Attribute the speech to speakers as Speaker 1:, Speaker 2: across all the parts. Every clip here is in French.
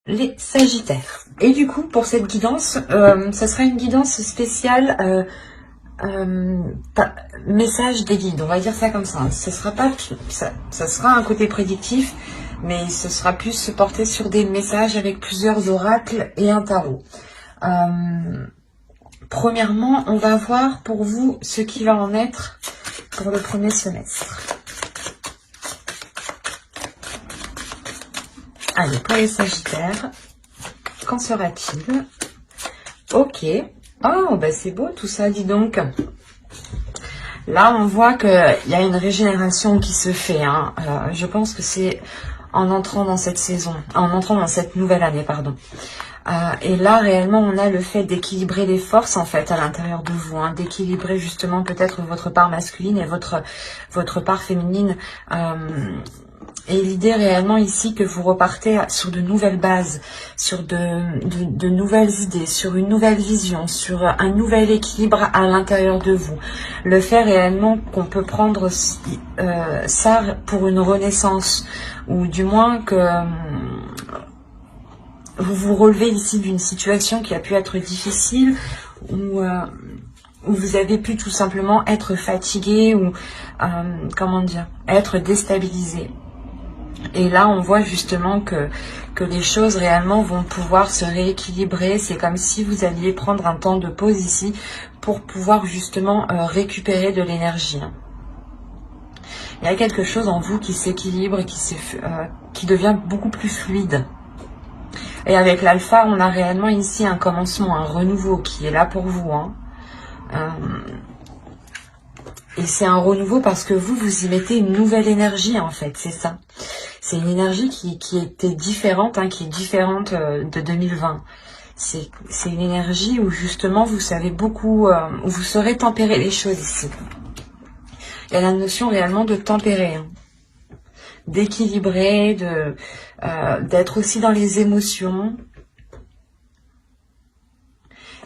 Speaker 1: les Sagittaires. Et du coup, pour cette guidance, ça sera une guidance spéciale message des guides, on va dire ça comme ça. Ce sera pas, ça sera un côté prédictif, mais ce sera plus porté sur des messages avec plusieurs oracles et un tarot. Premièrement, on va voir pour vous ce qui va en être pour le premier semestre. Allez, pour les Sagittaires, qu'en sera-t-il? Ok. Oh, bah c'est beau tout ça, dis donc. Là, on voit qu'il y a une régénération qui se fait. Hein. Je pense que c'est en entrant dans cette saison, en entrant dans cette nouvelle année, pardon. Et là, réellement, on a le fait d'équilibrer les forces, en fait, à l'intérieur de vous. Hein, d'équilibrer, justement, peut-être votre part masculine et votre part féminine. Et l'idée réellement ici que vous repartez sur de nouvelles bases, sur de nouvelles idées, sur une nouvelle vision, sur un nouvel équilibre à l'intérieur de vous. Le fait réellement qu'on peut prendre ça pour une renaissance, ou du moins que vous vous relevez ici d'une situation qui a pu être difficile, ou où vous avez pu tout simplement être fatigué, ou comment dire, être déstabilisé. Et là, on voit justement que les choses réellement vont pouvoir se rééquilibrer. C'est comme si vous alliez prendre un temps de pause ici pour pouvoir justement récupérer de l'énergie. Il y a quelque chose en vous qui s'équilibre et qui devient beaucoup plus fluide. Et avec l'alpha, on a réellement ici un commencement, un renouveau qui est là pour vous. Hein. Et c'est un renouveau parce que vous y mettez une nouvelle énergie en fait, c'est ça. C'est une énergie qui était différente, hein, qui est différente de 2020. C'est une énergie où justement vous savez beaucoup, où vous saurez tempérer les choses ici. Il y a la notion réellement de tempérer, hein, d'équilibrer, d'être aussi dans les émotions.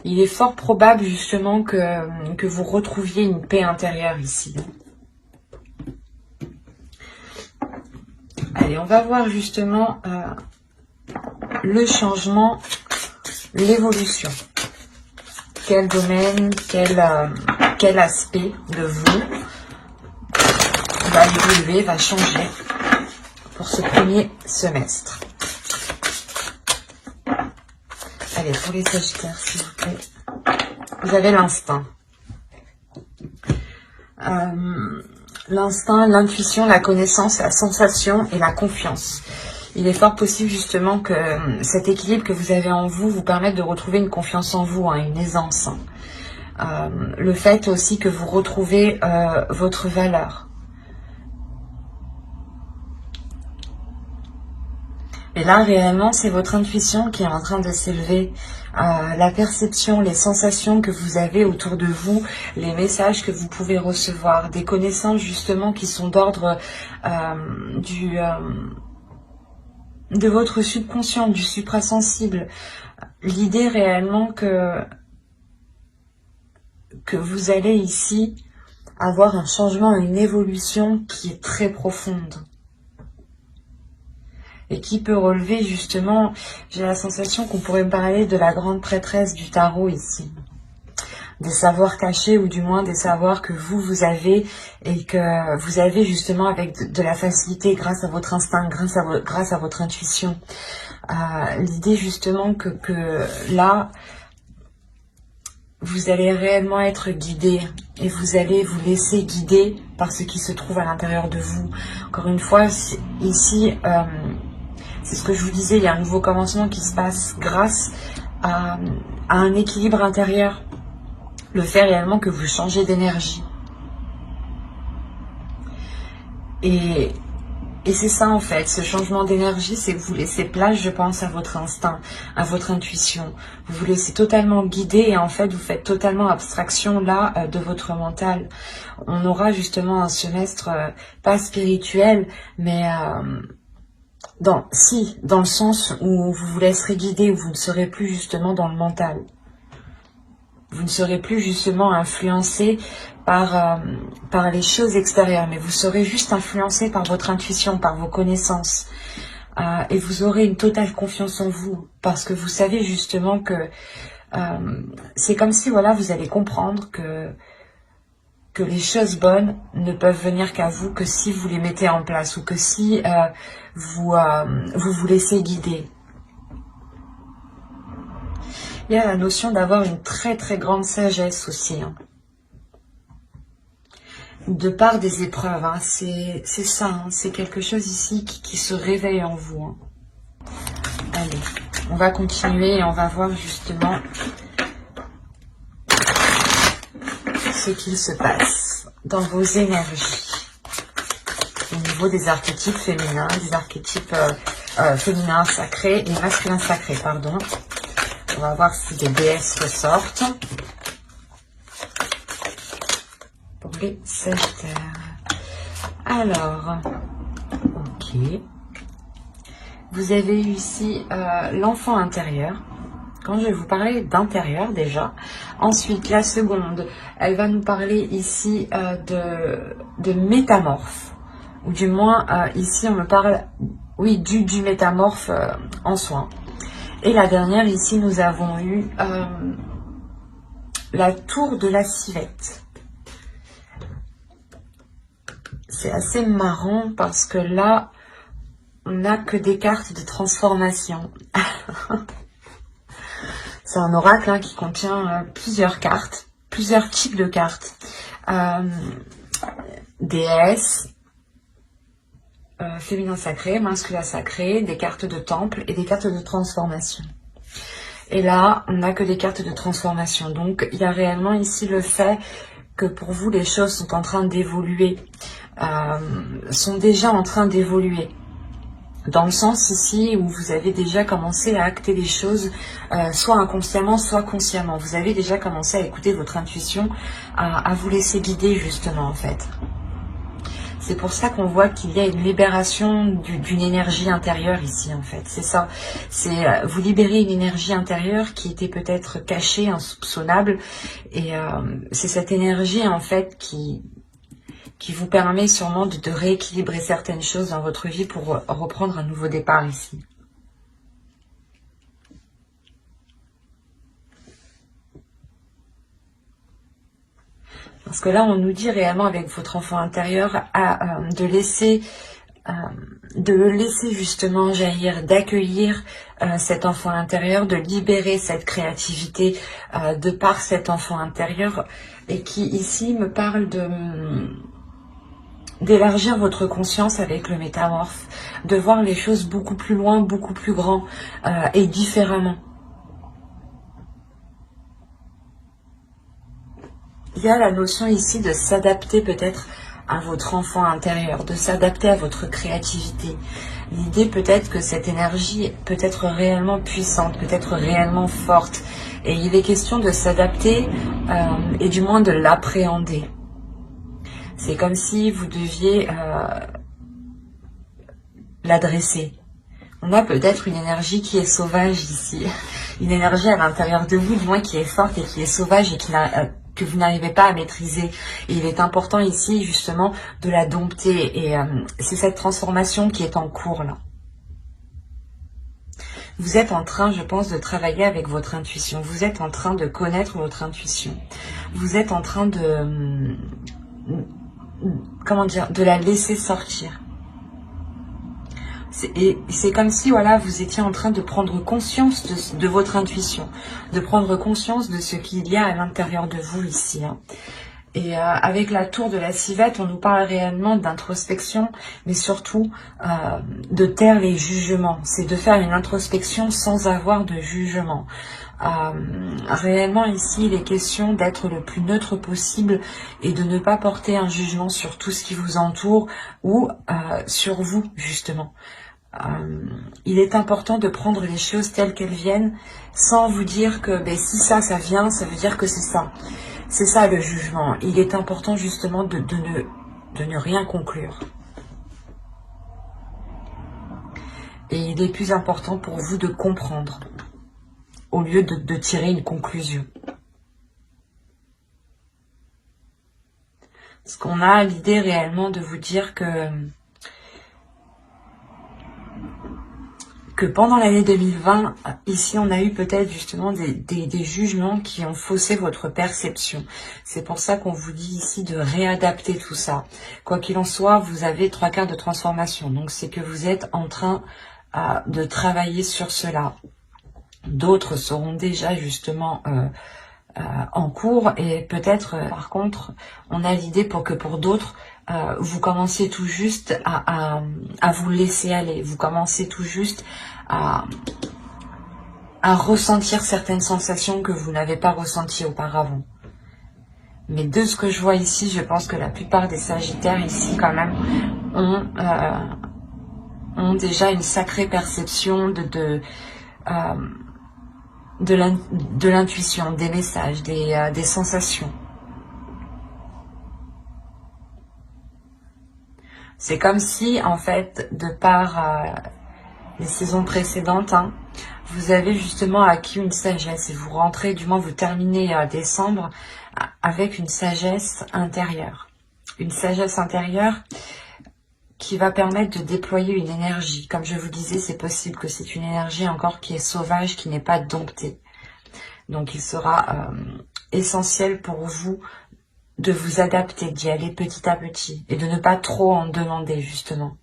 Speaker 1: Il est fort probable justement que vous retrouviez une paix intérieure ici. Allez, on va voir justement le changement, l'évolution. Quel domaine, quel aspect de vous va évoluer, va changer pour ce premier semestre. Allez, pour les Sagittaires, s'il vous plaît. Vous avez l'instinct. L'instinct, l'intuition, la connaissance, la sensation et la confiance. Il est fort possible justement que cet équilibre que vous avez en vous vous permette de retrouver une confiance en vous, hein, une aisance. Le fait aussi que vous retrouvez votre valeur. Et là, réellement, c'est votre intuition qui est en train de s'élever. La perception, les sensations que vous avez autour de vous, les messages que vous pouvez recevoir, des connaissances justement qui sont d'ordre de votre subconscient, du suprasensible. L'idée réellement que vous allez ici avoir un changement, une évolution qui est très profonde. Et qui peut relever justement, j'ai la sensation qu'on pourrait me parler de la grande prêtresse du tarot ici. Des savoirs cachés, ou du moins des savoirs que vous avez, et que vous avez justement avec de la facilité grâce à votre instinct, grâce à votre intuition. L'idée justement que là, vous allez réellement être guidé, et vous allez vous laisser guider par ce qui se trouve à l'intérieur de vous. Encore une fois, ici... c'est ce que je vous disais, il y a un nouveau commencement qui se passe grâce à un équilibre intérieur. Le fait réellement que vous changez d'énergie. Et c'est ça en fait, ce changement d'énergie, c'est que vous laissez place, je pense, à votre instinct, à votre intuition. Vous vous laissez totalement guider et en fait, vous faites totalement abstraction là de votre mental. On aura justement un semestre pas spirituel, mais... dans le sens où vous vous laisserez guider, où vous ne serez plus justement dans le mental. Vous ne serez plus justement influencé par les choses extérieures, mais vous serez juste influencé par votre intuition, par vos connaissances. et vous aurez une totale confiance en vous parce que vous savez justement que c'est comme si voilà, vous allez comprendre que les choses bonnes ne peuvent venir qu'à vous que si vous les mettez en place ou que si vous vous laissez guider. Il y a la notion d'avoir une très très grande sagesse aussi. Hein. De part des épreuves, hein. C'est ça, hein. C'est quelque chose ici qui se réveille en vous. Hein. Allez, on va continuer et on va voir justement ce qu'il se passe dans vos énergies au niveau des archétypes féminins, des archétypes féminins sacrés et masculins sacrés, pardon. On va voir si des déesses ressortent pour les Sagittaires. Alors, ok. Vous avez eu ici l'enfant intérieur. Quand je vais vous parler d'intérieur déjà. Ensuite, la seconde, elle va nous parler ici de métamorphe. Ou du moins, ici, on me parle, oui, du métamorphe en soi. Et la dernière, ici, nous avons eu la tour de la civette. C'est assez marrant parce que là, on n'a que des cartes de transformation. C'est un oracle hein, qui contient plusieurs cartes, plusieurs types de cartes. Déesse, féminin sacré, masculin sacré, des cartes de temple et des cartes de transformation. Et là, on n'a que des cartes de transformation. Donc, il y a réellement ici le fait que pour vous, les choses sont en train d'évoluer, sont déjà en train d'évoluer. Dans le sens ici où vous avez déjà commencé à acter les choses, soit inconsciemment, soit consciemment. Vous avez déjà commencé à écouter votre intuition, à vous laisser guider justement en fait. C'est pour ça qu'on voit qu'il y a une libération d'une énergie intérieure ici en fait. C'est ça. C'est vous libérez une énergie intérieure qui était peut-être cachée, insoupçonnable. Et c'est cette énergie en fait qui vous permet sûrement de rééquilibrer certaines choses dans votre vie pour reprendre un nouveau départ ici. Parce que là, on nous dit réellement avec votre enfant intérieur de laisser justement jaillir, d'accueillir cet enfant intérieur, de libérer cette créativité de par cet enfant intérieur et qui ici me parle d'élargir votre conscience avec le métamorphe, de voir les choses beaucoup plus loin, beaucoup plus grand et différemment. Il y a la notion ici de s'adapter peut-être à votre enfant intérieur, de s'adapter à votre créativité. L'idée peut-être que cette énergie peut être réellement puissante, peut être réellement forte. Et il est question de s'adapter et du moins de l'appréhender. C'est comme si vous deviez l'adresser. On a peut-être une énergie qui est sauvage ici. Une énergie à l'intérieur de vous, du moins qui est forte et qui est sauvage et que vous n'arrivez pas à maîtriser. Et il est important ici, justement, de la dompter. Et c'est cette transformation qui est en cours, là. Vous êtes en train, je pense, de travailler avec votre intuition. Vous êtes en train de connaître votre intuition. Vous êtes en train de... comment dire, de la laisser sortir. C'est comme si voilà, vous étiez en train de prendre conscience de votre intuition, de prendre conscience de ce qu'il y a à l'intérieur de vous ici. Hein. Et avec la tour de la civette, on nous parle réellement d'introspection, mais surtout de taire les jugements. C'est de faire une introspection sans avoir de jugement. Réellement ici, il est question d'être le plus neutre possible et de ne pas porter un jugement sur tout ce qui vous entoure ou sur vous justement. Il est important de prendre les choses telles qu'elles viennent sans vous dire que si ça vient, ça veut dire que c'est ça. C'est ça le jugement. Il est important justement de ne rien conclure. Et il est plus important pour vous de comprendre au lieu de tirer une conclusion. Parce qu'on a l'idée réellement de vous dire que que pendant l'année 2020, ici on a eu peut-être justement des jugements qui ont faussé votre perception. C'est pour ça qu'on vous dit ici de réadapter tout ça. Quoi qu'il en soit, vous avez 3/4 de transformation. Donc c'est que vous êtes en train de travailler sur cela. D'autres seront déjà justement en cours et peut-être par contre on a l'idée pour d'autres vous commencez tout juste à vous laisser aller, vous commencez tout juste à ressentir certaines sensations que vous n'avez pas ressenties auparavant. Mais de ce que je vois ici, je pense que la plupart des Sagittaires ici quand même ont déjà une sacrée perception de l'intuition, des messages, des sensations. C'est comme si, en fait, de par les saisons précédentes, vous avez justement acquis une sagesse et vous rentrez, du moins vous terminez décembre avec une sagesse intérieure. Une sagesse intérieure qui va permettre de déployer une énergie. Comme je vous disais, c'est possible que c'est une énergie encore qui est sauvage, qui n'est pas domptée. Donc il sera essentiel pour vous de vous adapter, d'y aller petit à petit et de ne pas trop en demander justement.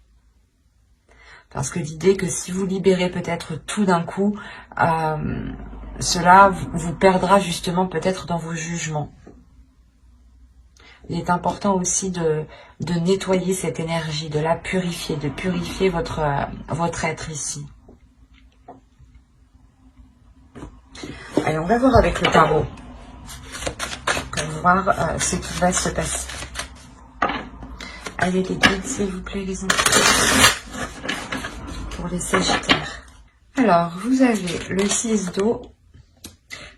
Speaker 1: Parce que l'idée que si vous libérez peut-être tout d'un coup, cela vous perdra justement peut-être dans vos jugements. Il est important aussi de nettoyer cette énergie, de la purifier, de purifier votre être ici. Allez, on va voir avec le tarot. Pour voir ce qui va se passer. Allez les guides, s'il vous plaît, les enfants. Pour les Sagittaires. Alors, vous avez le 6 d'eau.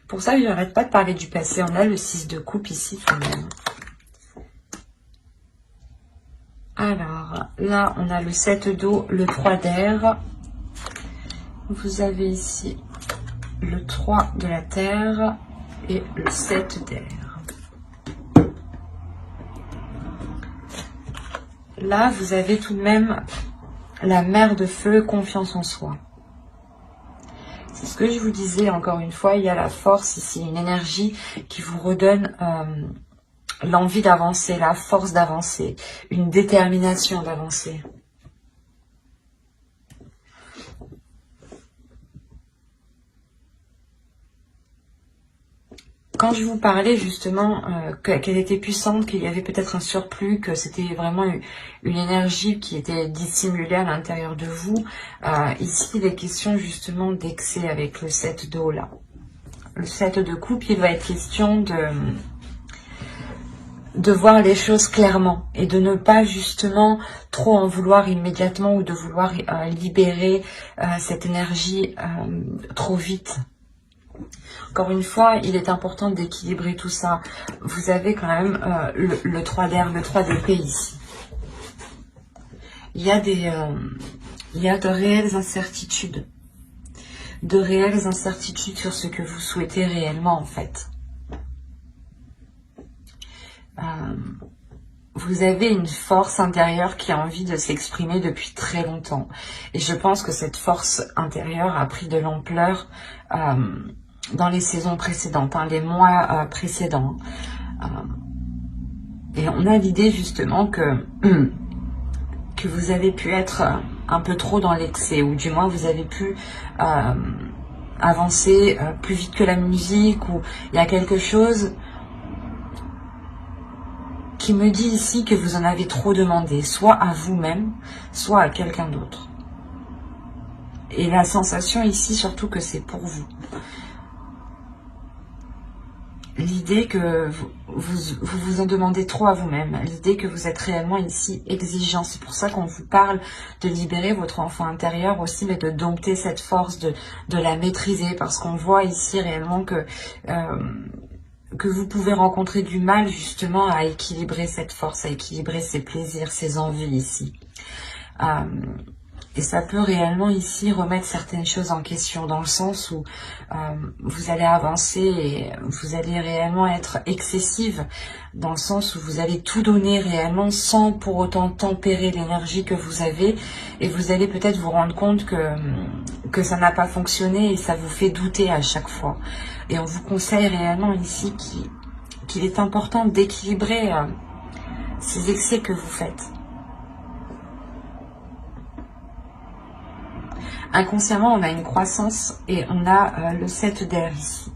Speaker 1: Pour ça, je n'arrête pas de parler du passé. On a le 6 de coupe ici quand même. Alors, là, on a le 7 d'eau, le 3 d'air. Vous avez ici le 3 de la terre et le 7 d'air. Là, vous avez tout de même la mer de feu, confiance en soi. C'est ce que je vous disais, encore une fois, il y a la force ici, une énergie qui vous redonne l'envie d'avancer, la force d'avancer, une détermination d'avancer. Quand je vous parlais justement qu'elle était puissante, qu'il y avait peut-être un surplus, que c'était vraiment une énergie qui était dissimulée à l'intérieur de vous, ici il est question justement d'excès avec le 7 d'eau là. Le 7 de coupe, il va être question de voir les choses clairement et de ne pas justement trop en vouloir immédiatement ou de vouloir libérer cette énergie trop vite. Encore une fois, il est important d'équilibrer tout ça. Vous avez quand même le 3 d'air, le 3 d'épée ici. Il y a de réelles incertitudes. De réelles incertitudes sur ce que vous souhaitez réellement en fait. Vous avez une force intérieure qui a envie de s'exprimer depuis très longtemps. Et je pense que cette force intérieure a pris de l'ampleur dans les saisons précédentes, les mois précédents. Et on a l'idée justement que vous avez pu être un peu trop dans l'excès, ou du moins vous avez pu avancer plus vite que la musique, ou il y a quelque chose qui me dit ici que vous en avez trop demandé, soit à vous-même, soit à quelqu'un d'autre. Et la sensation ici, surtout que c'est pour vous. L'idée que vous en demandez trop à vous-même, l'idée que vous êtes réellement ici exigeant. C'est pour ça qu'on vous parle de libérer votre enfant intérieur aussi, mais de dompter cette force, de la maîtriser, parce qu'on voit ici réellement que vous pouvez rencontrer du mal justement à équilibrer cette force, à équilibrer ses plaisirs, ses envies ici. Et ça peut réellement ici remettre certaines choses en question, dans le sens où vous allez avancer et vous allez réellement être excessive, dans le sens où vous allez tout donner réellement sans pour autant tempérer l'énergie que vous avez, et vous allez peut-être vous rendre compte que que ça n'a pas fonctionné et ça vous fait douter à chaque fois. Et on vous conseille réellement ici qu'il est important d'équilibrer ces excès que vous faites. Inconsciemment, on a une croissance et on a le 7 d'air ici.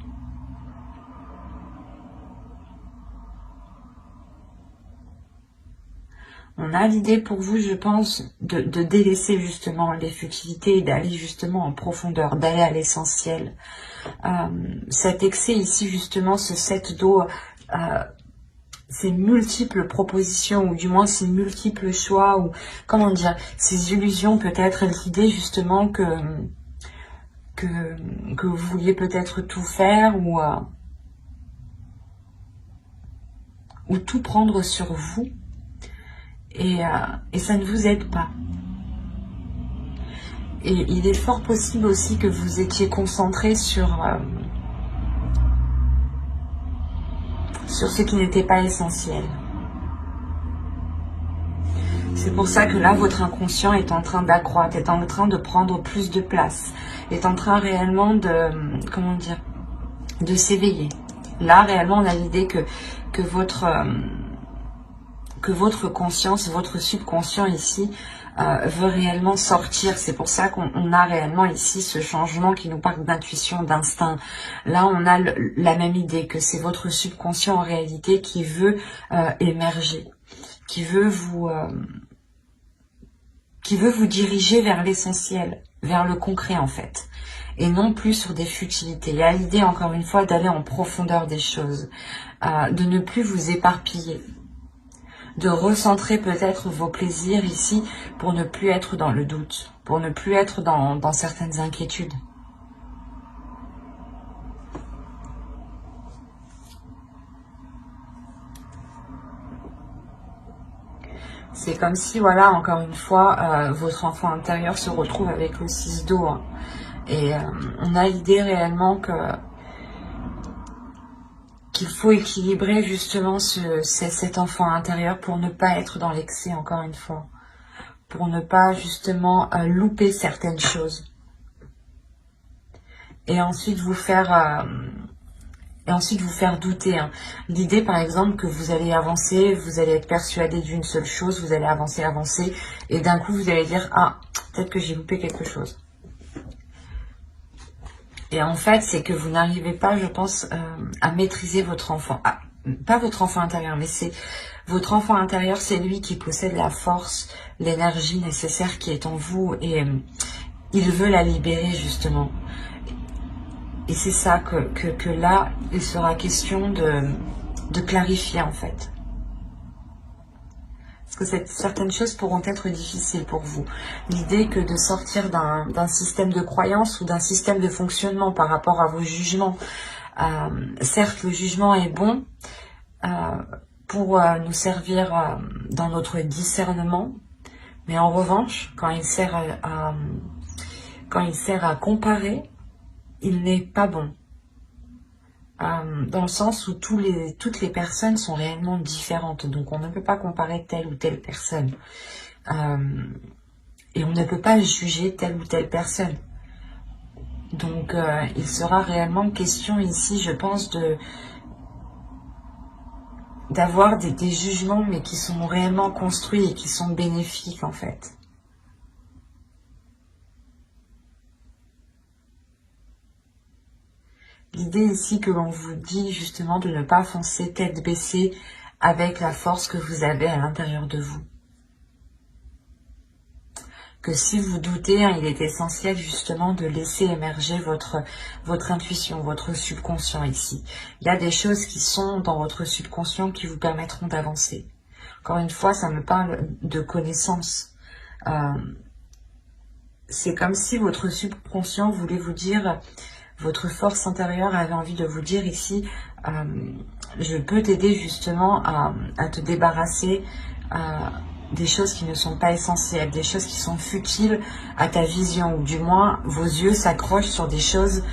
Speaker 1: On a l'idée pour vous, je pense, de délaisser justement les futilités et d'aller justement en profondeur, d'aller à l'essentiel. Cet excès ici, justement, ce 7 d'eau, ces multiples propositions, ou du moins ces multiples choix, ou comment dire, ces illusions, peut-être l'idée justement que vous vouliez peut-être tout faire, ou tout prendre sur vous. Et ça ne vous aide pas. Et il est fort possible aussi que vous étiez concentré sur ce qui n'était pas essentiel. C'est pour ça que là, votre inconscient est en train d'accroître, est en train de prendre plus de place, est en train réellement de, comment dire, de s'éveiller. Là, réellement, on a l'idée que votre conscience, votre subconscient ici veut réellement sortir. C'est pour ça qu'on a réellement ici ce changement qui nous parle d'intuition, d'instinct. Là, on a la même idée que c'est votre subconscient en réalité qui veut émerger, qui veut vous diriger vers l'essentiel, vers le concret en fait, et non plus sur des futilités. Il y a l'idée encore une fois d'aller en profondeur des choses, de ne plus vous éparpiller, de recentrer peut-être vos plaisirs ici pour ne plus être dans le doute, pour ne plus être dans certaines inquiétudes. C'est comme si, voilà, encore une fois, votre enfant intérieur se retrouve avec le 6 d'eau. Hein. Et on a l'idée réellement qu'il faut équilibrer justement cet enfant intérieur pour ne pas être dans l'excès, encore une fois. Pour ne pas justement louper certaines choses. Et ensuite vous faire douter. Hein. L'idée par exemple que vous allez avancer, vous allez être persuadé d'une seule chose, vous allez avancer, et d'un coup vous allez dire « Ah, peut-être que j'ai loupé quelque chose ». Et en fait, c'est que vous n'arrivez pas, je pense, à maîtriser votre enfant. Ah, pas votre enfant intérieur, mais c'est votre enfant intérieur, c'est lui qui possède la force, l'énergie nécessaire qui est en vous. Et il veut la libérer, justement. Et c'est ça que là, il sera question de clarifier, en fait. Parce que certaines choses pourront être difficiles pour vous. L'idée que de sortir d'un système de croyance ou d'un système de fonctionnement par rapport à vos jugements. Certes, le jugement est bon pour nous servir dans notre discernement, mais en revanche, quand il sert à comparer, il n'est pas bon. Dans le sens où toutes les personnes sont réellement différentes. Donc on ne peut pas comparer telle ou telle personne. Et on ne peut pas juger telle ou telle personne. Donc il sera réellement question ici, je pense, d'avoir des jugements, mais qui sont réellement construits et qui sont bénéfiques en fait. L'idée ici que l'on vous dit justement de ne pas foncer tête baissée avec la force que vous avez à l'intérieur de vous. Que si vous doutez, hein, il est essentiel justement de laisser émerger votre intuition, votre subconscient ici. Il y a des choses qui sont dans votre subconscient qui vous permettront d'avancer. Encore une fois, ça me parle de connaissance. C'est comme si votre subconscient voulait vous dire... Votre force intérieure avait envie de vous dire ici, je peux t'aider justement à te débarrasser des choses qui ne sont pas essentielles, des choses qui sont futiles à ta vision, ou du moins vos yeux s'accrochent sur des choses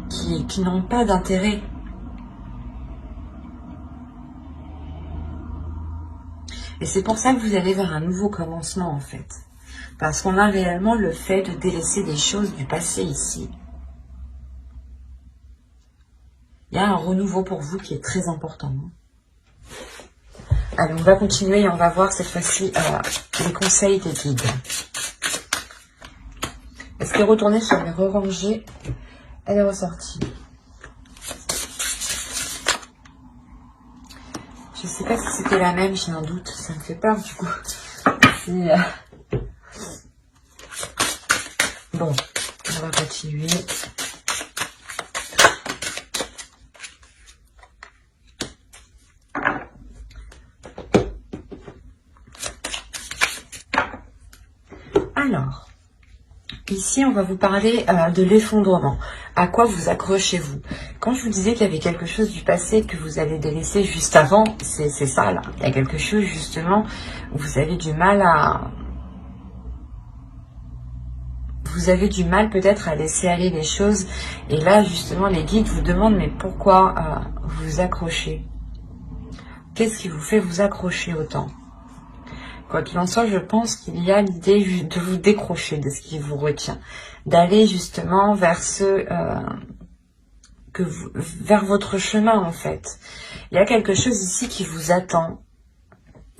Speaker 1: qui n'ont pas d'intérêt. Et c'est pour ça que vous allez vers un nouveau commencement en fait. Parce qu'on a réellement le fait de délaisser des choses du passé ici. Il y a un renouveau pour vous qui est très important. Allez, on va continuer et on va voir cette fois-ci les conseils des guides. Est-ce qu'elle est retournée sur les re-rangées? Elle est ressortie. Je ne sais pas si c'était la même, j'ai un doute. Ça me fait peur du coup. Bon, on va continuer. Alors, ici, on va vous parler de l'effondrement. À quoi vous accrochez-vous? Quand je vous disais qu'il y avait quelque chose du passé que vous avez délaissé juste avant, c'est ça là. Il y a quelque chose justement où vous avez du mal à... Vous avez du mal peut-être à laisser aller les choses. Et là, justement, les guides vous demandent, mais pourquoi vous vous accrochez? Qu'est-ce qui vous fait vous accrocher autant? Quoi qu'il en soit, je pense qu'il y a l'idée de vous décrocher de ce qui vous retient. D'aller justement vers vers votre chemin en fait. Il y a quelque chose ici qui vous attend.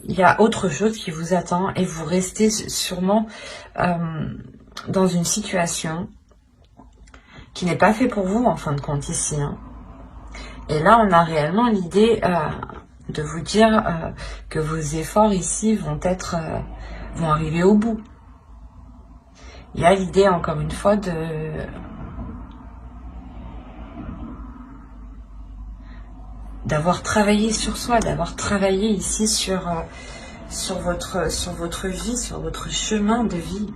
Speaker 1: Il y a autre chose qui vous attend et vous restez sûrement dans une situation qui n'est pas faite pour vous en fin de compte ici. Hein. Et là, on a réellement l'idée de vous dire que vos efforts ici vont arriver au bout. Il y a l'idée encore une fois d'avoir travaillé sur soi, d'avoir travaillé ici sur votre vie, sur votre chemin de vie.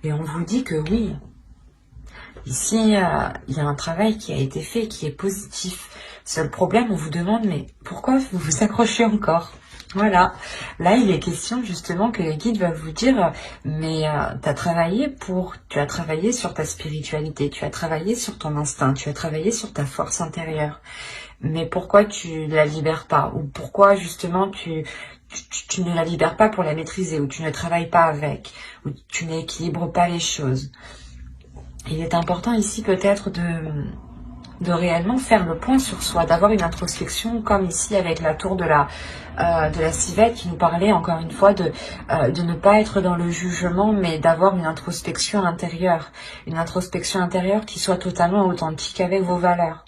Speaker 1: Et on vous dit que oui, ici, il y a un travail qui a été fait, qui est positif. Seul problème, on vous demande, mais pourquoi vous vous accrochez encore? Voilà. Là, il est question justement que les guides veulent vous dire, mais tu as travaillé sur ta spiritualité, tu as travaillé sur ton instinct, tu as travaillé sur ta force intérieure. Mais pourquoi tu ne la libères pas? Ou pourquoi justement tu ne la libères pas pour la maîtriser? Ou tu ne travailles pas avec? Ou tu n'équilibres pas les choses? Il est important ici peut-être de réellement faire le point sur soi, d'avoir une introspection comme ici avec la tour de la civette qui nous parlait encore une fois de ne pas être dans le jugement mais d'avoir une introspection intérieure qui soit totalement authentique avec vos valeurs.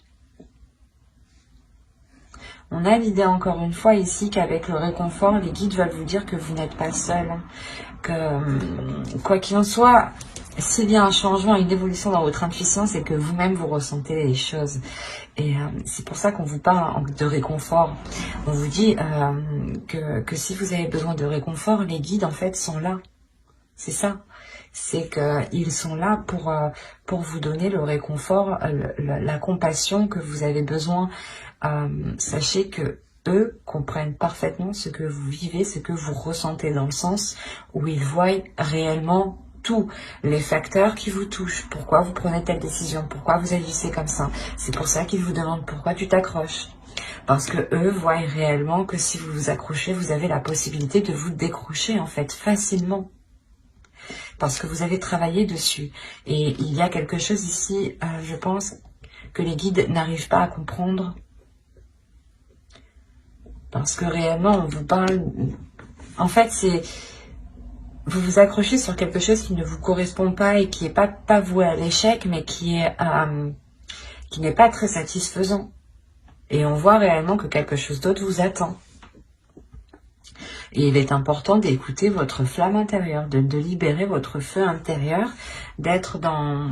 Speaker 1: On a l'idée encore une fois ici qu'avec le réconfort, les guides veulent vous dire que vous n'êtes pas seul, que quoi qu'il en soit, s'il y a un changement, une évolution dans votre intuition, c'est que vous-même vous ressentez les choses. Et c'est pour ça qu'on vous parle de réconfort. On vous dit que si vous avez besoin de réconfort, les guides en fait sont là. C'est ça. C'est qu'ils sont là pour vous donner le réconfort, la compassion que vous avez besoin. Sachez que eux comprennent parfaitement ce que vous vivez, ce que vous ressentez, dans le sens où ils voient réellement tous les facteurs qui vous touchent. Pourquoi vous prenez telle décision? Pourquoi vous agissez comme ça? C'est pour ça qu'ils vous demandent pourquoi tu t'accroches. Parce que eux voient réellement que si vous vous accrochez, vous avez la possibilité de vous décrocher en fait facilement. Parce que vous avez travaillé dessus. Et il y a quelque chose ici, je pense, que les guides n'arrivent pas à comprendre. Parce que réellement, on vous parle... En fait, c'est... Vous vous accrochez sur quelque chose qui ne vous correspond pas et qui n'est pas voué à l'échec, mais qui n'est pas très satisfaisant. Et on voit réellement que quelque chose d'autre vous attend. Et il est important d'écouter votre flamme intérieure, de libérer votre feu intérieur, d'être dans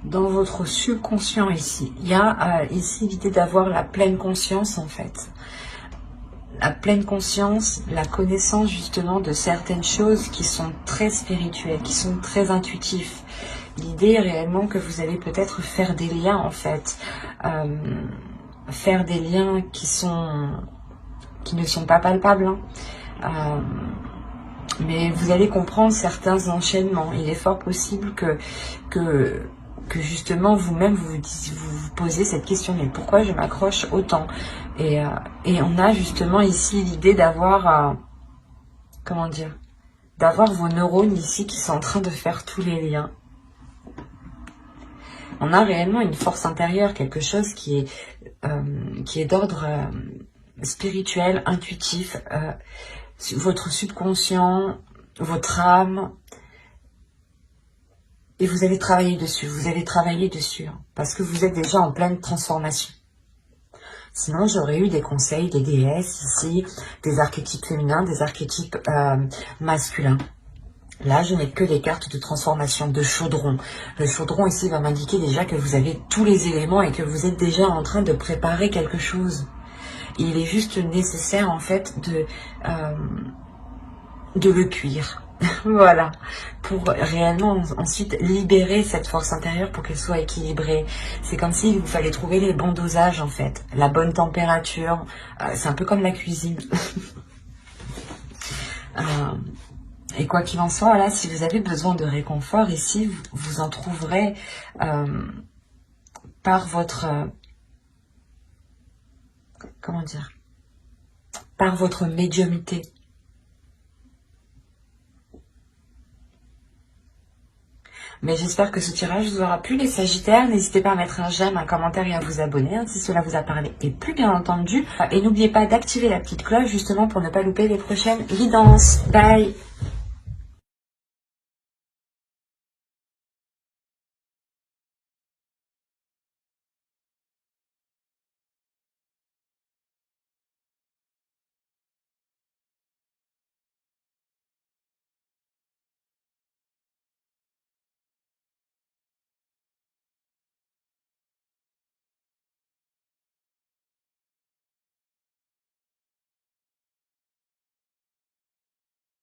Speaker 1: votre subconscient ici. Il y a ici l'idée d'avoir la pleine conscience en fait. La pleine conscience, la connaissance justement de certaines choses qui sont très spirituelles, qui sont très intuitives. L'idée est réellement que vous allez peut-être faire des liens en fait. Faire des liens qui ne sont pas palpables. Hein. Mais vous allez comprendre certains enchaînements. Il est fort possible que justement vous-même vous posez cette question, mais pourquoi je m'accroche autant? Et on a justement ici l'idée d'avoir comment dire, d'avoir vos neurones ici qui sont en train de faire tous les liens. On a réellement une force intérieure, quelque chose qui est d'ordre spirituel, intuitif, votre subconscient, votre âme. Et vous allez travailler dessus, hein, parce que vous êtes déjà en pleine transformation. Sinon, j'aurais eu des conseils des déesses ici, des archétypes féminins, des archétypes masculins. Là, je n'ai que des cartes de transformation, de chaudron. Le chaudron ici va m'indiquer déjà que vous avez tous les éléments et que vous êtes déjà en train de préparer quelque chose. Il est juste nécessaire, en fait, de le cuire. Voilà, pour réellement ensuite libérer cette force intérieure pour qu'elle soit équilibrée. C'est comme s'il vous fallait trouver les bons dosages en fait, la bonne température. C'est un peu comme la cuisine. Et quoi qu'il en soit, là, si vous avez besoin de réconfort ici, vous en trouverez par votre... comment dire, par votre médiumnité. Mais j'espère que ce tirage vous aura plu, les Sagittaires. N'hésitez pas à mettre un j'aime, un commentaire et à vous abonner hein, si cela vous a parlé. Et plus bien entendu. Et n'oubliez pas d'activer la petite cloche justement pour ne pas louper les prochaines guidances. Bye!